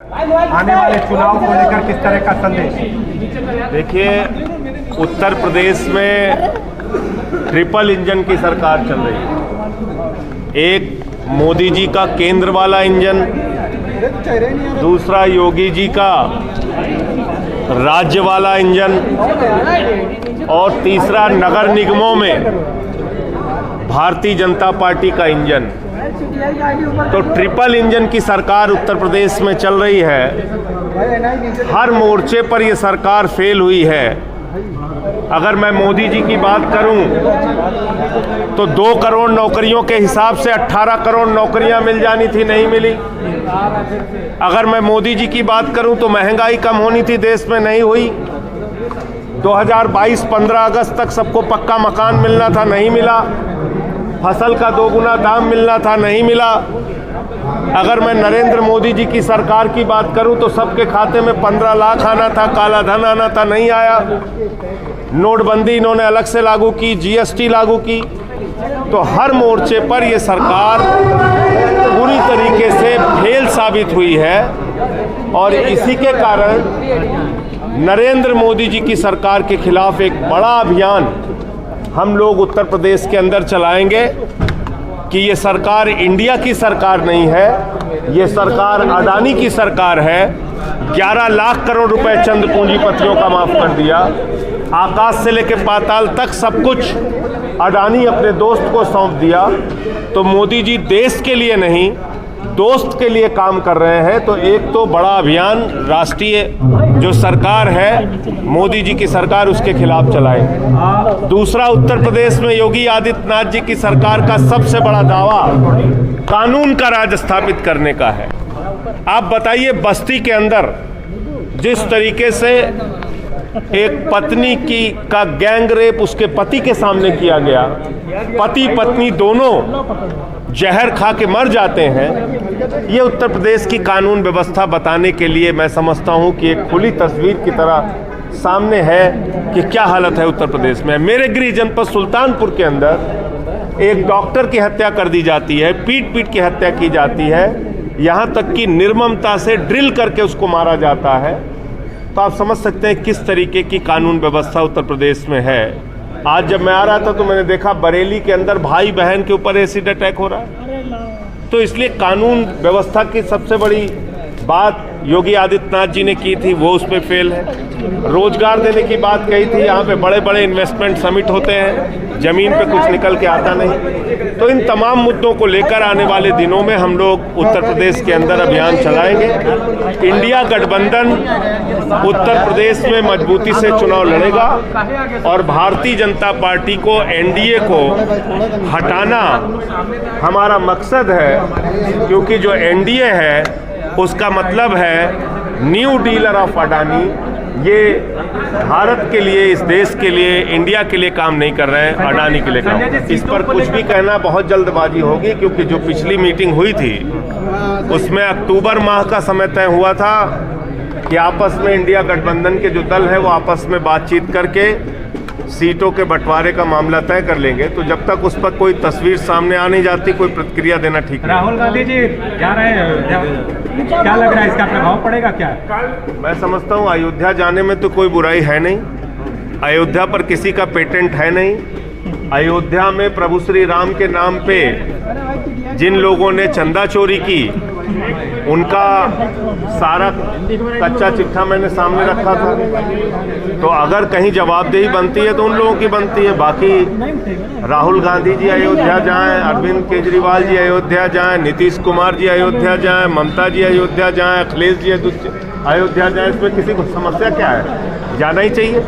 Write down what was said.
आने वाले चुनाव को लेकर किस तरह का संदेश? देखिए, उत्तर प्रदेश में ट्रिपल इंजन की सरकार चल रही है। एक मोदी जी का केंद्र वाला इंजन, दूसरा योगी जी का राज्य वाला इंजन और तीसरा नगर निगमों में भारतीय जनता पार्टी का इंजन। तो ट्रिपल इंजन की सरकार उत्तर प्रदेश में चल रही है। हर मोर्चे पर यह सरकार फेल हुई है। अगर मैं मोदी जी की बात करूं तो 2 करोड़ नौकरियों के हिसाब से 18 करोड़ नौकरियां मिल जानी थी, नहीं मिली। अगर मैं मोदी जी की बात करूं तो महंगाई कम होनी थी, देश में नहीं हुई। 2022 15 अगस्त तक सबको पक्का मकान मिलना था, नहीं मिला। फसल का 2 गुना दाम मिलना था, नहीं मिला। अगर मैं नरेंद्र मोदी जी की सरकार की बात करूं तो सबके खाते में 15 लाख आना था, काला धन आना था, नहीं आया। नोटबंदी इन्होंने अलग से लागू की, जीएसटी लागू की। तो हर मोर्चे पर यह सरकार पूरी तरीके से फेल साबित हुई है और इसी के कारण नरेंद्र मोदी जी की सरकार के खिलाफ एक बड़ा अभियान हम लोग उत्तर प्रदेश के अंदर चलाएंगे कि ये सरकार इंडिया की सरकार नहीं है, ये सरकार अडानी की सरकार है। 11 लाख करोड़ रुपए चंद पूंजीपतियों का माफ कर दिया। आकाश से लेकर पाताल तक सब कुछ अडानी अपने दोस्त को सौंप दिया। तो मोदी जी देश के लिए नहीं, दोस्त के लिए काम कर रहे हैं। तो एक तो बड़ा अभियान राष्ट्रीय जो सरकार है, मोदी जी की सरकार, उसके खिलाफ चलाएंगे। दूसरा, उत्तर प्रदेश में योगी आदित्यनाथ जी की सरकार का सबसे बड़ा दावा कानून का राज स्थापित करने का है। आप बताइए, बस्ती के अंदर जिस तरीके से एक पत्नी का गैंग रेप उसके पति के सामने किया गया, पति पत्नी दोनों जहर खा के मर जाते हैं, ये उत्तर प्रदेश की कानून व्यवस्था बताने के लिए मैं समझता हूं कि एक खुली तस्वीर की तरह सामने है कि क्या हालत है उत्तर प्रदेश में। मेरे गृह जनपद सुल्तानपुर के अंदर एक डॉक्टर की हत्या कर दी जाती है, पीट पीट की हत्या की जाती है, यहां तक कि निर्ममता से ड्रिल करके उसको मारा जाता है। तो आप समझ सकते हैं किस तरीके की कानून व्यवस्था उत्तर प्रदेश में है। आज जब मैं आ रहा था तो मैंने देखा बरेली के अंदर भाई बहन के ऊपर एसिड अटैक हो रहा है। तो इसलिए कानून व्यवस्था की सबसे बड़ी बात योगी आदित्यनाथ जी ने की थी, वो उस पर फेल है। रोजगार देने की बात कही थी, यहाँ पे बड़े बड़े इन्वेस्टमेंट समिट होते हैं, जमीन पे कुछ निकल के आता नहीं। तो इन तमाम मुद्दों को लेकर आने वाले दिनों में हम लोग उत्तर प्रदेश के अंदर अभियान चलाएंगे। इंडिया गठबंधन उत्तर प्रदेश में मजबूती से चुनाव लड़ेगा और भारतीय जनता पार्टी को, एनडीए को हटाना हमारा मकसद है। क्योंकि जो एनडीए है उसका मतलब है न्यू डीलर ऑफ अडानी। ये भारत के लिए, इस देश के लिए, इंडिया के लिए काम नहीं कर रहे हैं, अडानी के लिए काम। इस पर कुछ भी कहना बहुत जल्दबाजी होगी, क्योंकि जो पिछली मीटिंग हुई थी उसमें अक्टूबर माह का समय तय हुआ था कि आपस में इंडिया गठबंधन के जो दल है वो आपस में बातचीत करके सीटों के बंटवारे का मामला तय कर लेंगे। तो जब तक उस पर कोई तस्वीर सामने आ नहीं जाती, कोई प्रतिक्रिया देना ठीक नहीं। राहुल गांधी जी जा रहे हैं, क्या लग रहा है, इसका प्रभाव पड़ेगा क्या? मैं समझता हूँ अयोध्या जाने में तो कोई बुराई है नहीं। अयोध्या पर किसी का पेटेंट है नहीं। अयोध्या में प्रभु श्री राम के नाम पे जिन लोगों ने चंदा चोरी की, उनका सारा कच्चा चिट्ठा मैंने सामने रखा था। तो अगर कहीं जवाबदेही बनती है तो उन लोगों की बनती है। बाकी राहुल गांधी जी अयोध्या जाएं, अरविंद केजरीवाल जी अयोध्या जाएं, नीतीश कुमार जी अयोध्या जाएं, ममता जी अयोध्या जाएं, अखिलेश जी अयोध्या जाएं, इसमें किसी को समस्या क्या है? जाना ही चाहिए।